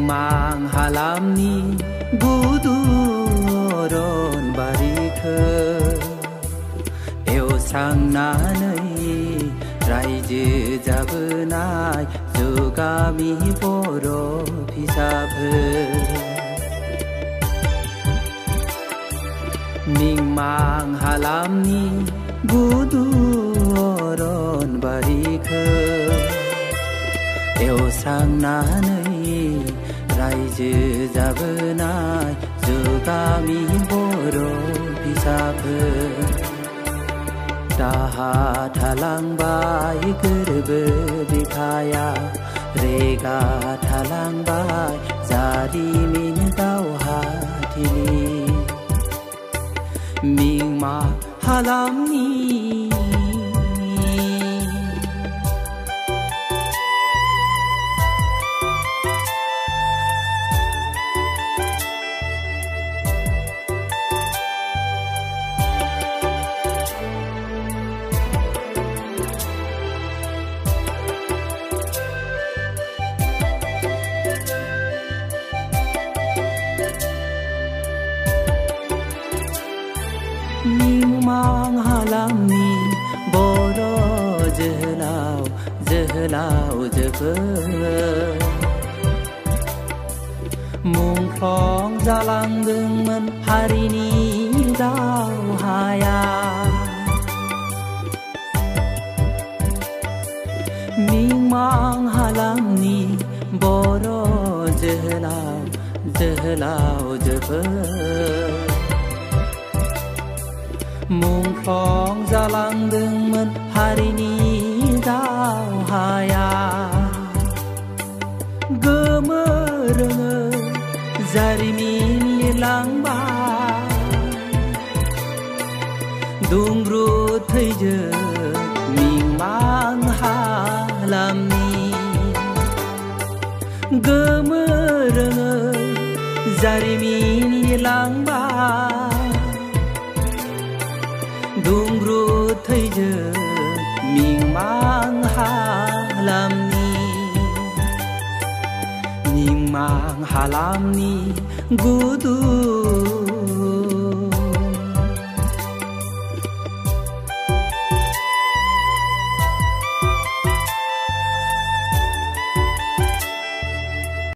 mang Halamni Bodo अरनबारिखो एवस्रांनानै रायजो जाबोनाय जुगामि बर' फिसाफोर Ming mang Halamni Bodo अरनबारिखो एवस्रांनानै रायजो जाबोनाय जुगामि बर' फिसाफोर दाहा थालांबाय गोरबो बिखाया रेगा थालांबाय जारिमिन दावहाथिलि Ming mang Halamni Ming mang Halamni Bodo जोहोलाव जोहोलावजोफोर मुंख्लं जालांदोंमोन हारिनि दावहाया Ming mang Halamni बर' जोहोलाव जोहोलावजोफोर मुंख्लं जालांदोंमोन हारिनि दावहाया गोमोरोङो जारिमिन लिरलांबाय दुंब्रु थैजों Ming mang Halamni गोमोरोङो जारिमिन लिरलांबाय दुंब्रु थैजों Ming mang Halamni Ming mang Halamni Bodo